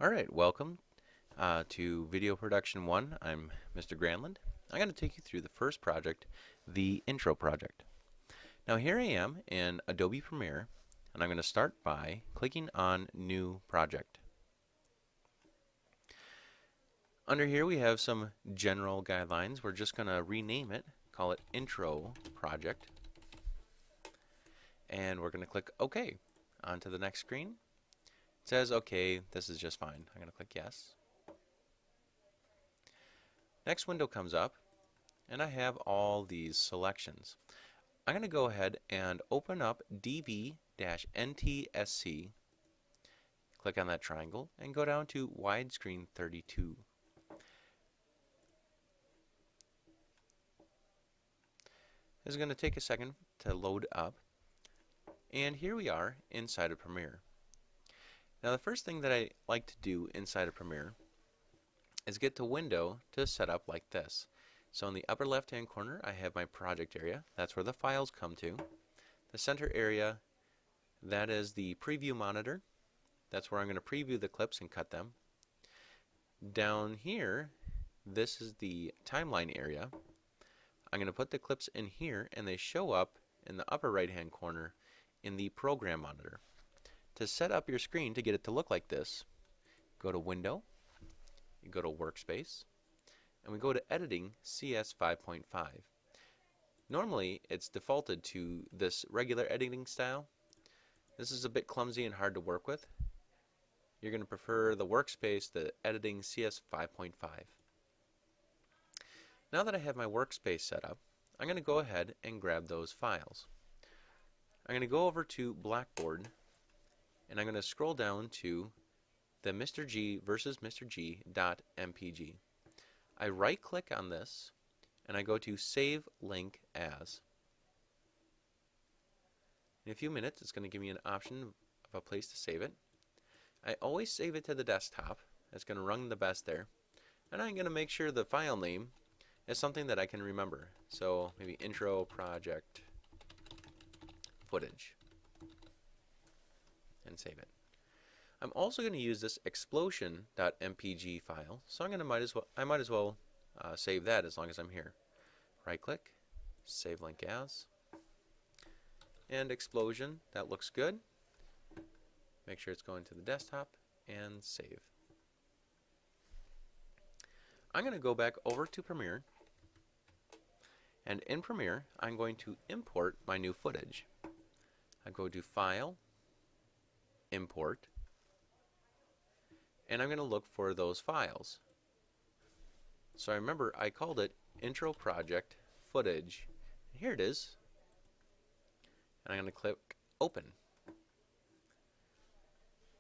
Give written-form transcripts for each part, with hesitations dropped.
Alright, welcome to Video Production 1. I'm Mr. Granlund. I'm going to take you through the first project, the intro project. Now here I am in Adobe Premiere, and I'm going to start by clicking on New Project. Under here we have some general guidelines. We're just going to rename it, call it Intro Project, and we're going to click OK. On to the next screen. It says, okay, this is just fine. I'm going to click yes. Next window comes up, and I have all these selections. I'm going to go ahead and open up DV-NTSC, click on that triangle, and go down to widescreen 32. This is going to take a second to load up, and here we are inside of Premiere. Now the first thing that I like to do inside of Premiere is get to Window to set up like this. So in the upper left hand corner I have my project area. That's where the files come to. The center area, that is the preview monitor. That's where I'm going to preview the clips and cut them. Down here, this is the timeline area. I'm going to put the clips in here and they show up in the upper right hand corner in the program monitor. To set up your screen to get it to look like this, go to Window, you go to Workspace, and we go to Editing CS 5.5. Normally it's defaulted to this regular editing style. This is a bit clumsy and hard to work with. You're going to prefer the Workspace, the Editing CS 5.5. Now that I have my workspace set up, I'm going to go ahead and grab those files. I'm going to go over to Blackboard, and I'm going to scroll down to the Mr. G versus Mr. G.mpg. I right click on this and I go to Save Link As. In a few minutes it's going to give me an option of a place to save it. I always save it to the desktop. It's going to run the best there. And I'm going to make sure the file name is something that I can remember. So maybe intro project footage. And save it. I'm also going to use this explosion.mpg file, so I might as well save that as long as I'm here. Right click, save link as, and explosion, that looks good. Make sure it's going to the desktop and save. I'm going to go back over to Premiere, and in Premiere I'm going to import my new footage. I go to File, Import, and I'm going to look for those files. So I remember I called it Intro Project Footage. Here it is. And I'm going to click Open.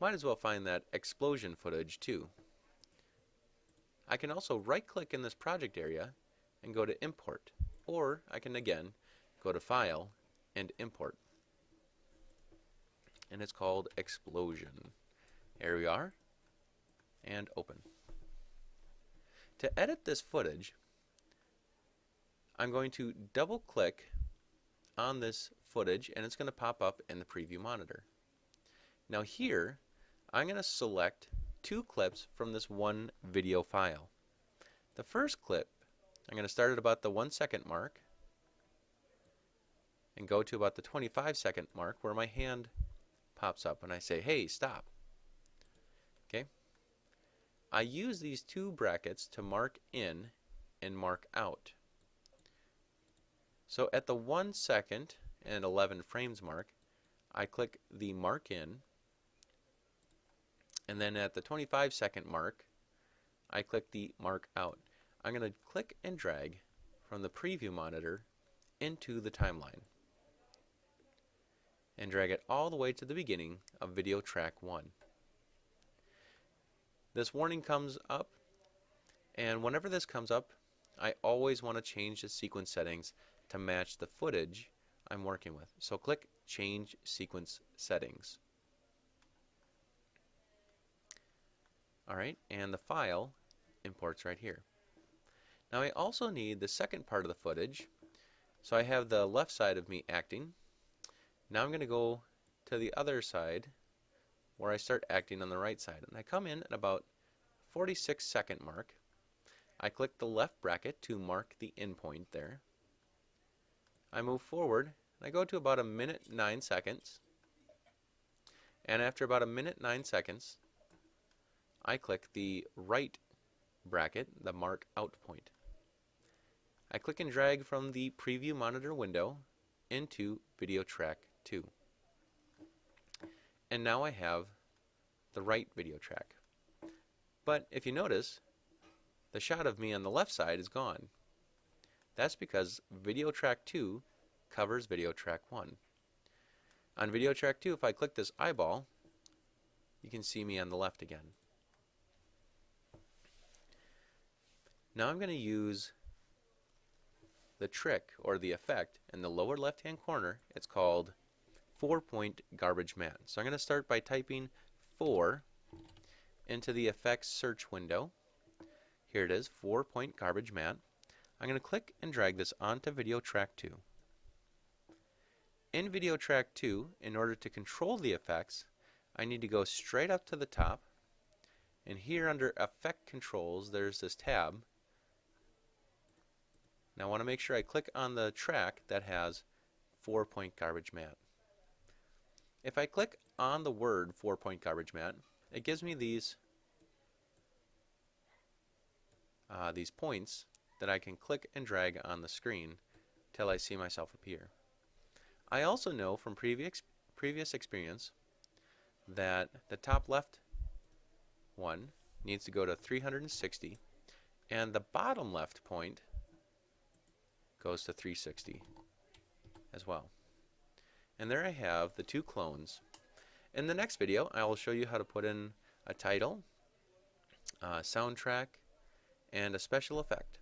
Might as well find that explosion footage too. I can also right click in this project area and go to Import, or I can again go to File and Import. And it's called Explosion. Here we are, and open. To edit this footage, I'm going to double click on this footage and it's going to pop up in the preview monitor. Now here, I'm going to select two clips from this one video file. The first clip, I'm going to start at about the 1 second mark and go to about the 25-second mark where my hand pops up and I say, hey, stop. Okay. I use these two brackets to mark in and mark out. So at the 1 second and 11 frames mark, I click the mark in, and then at the 25-second mark, I click the mark out. I'm going to click and drag from the preview monitor into the timeline and drag it all the way to the beginning of video track 1. This warning comes up, and whenever this comes up, I always want to change the sequence settings to match the footage I'm working with. So click Change Sequence Settings. Alright, and the file imports right here. Now I also need the second part of the footage. So I have the left side of me acting. Now I'm going to go to the other side where I start acting on the right side. And I come in at about 46-second mark. I click the left bracket to mark the end point there. I move forward, and I go to about 1:09 seconds. And after about 1:09 seconds, I click the right bracket, the mark out point. I click and drag from the preview monitor window into video track 2. And now I have the right video track. But if you notice, the shot of me on the left side is gone. That's because video track 2 covers video track 1. On video track 2, if I click this eyeball, you can see me on the left again. Now I'm going to use the trick or the effect in the lower left hand corner. It's called 4-point garbage matte. So I'm going to start by typing 4 into the effects search window. Here it is, 4-point garbage matte. I'm going to click and drag this onto video track 2. In video track 2, in order to control the effects, I need to go straight up to the top, and here under effect controls there's this tab. Now I want to make sure I click on the track that has 4-point garbage matte. If I click on the word 4-point garbage matte, it gives me these points that I can click and drag on the screen till I see myself appear. I also know from previous experience that the top left one needs to go to 360 and the bottom left point goes to 360 as well. And there I have the two clones. In the next video I will show you how to put in a title, a soundtrack, and a special effect.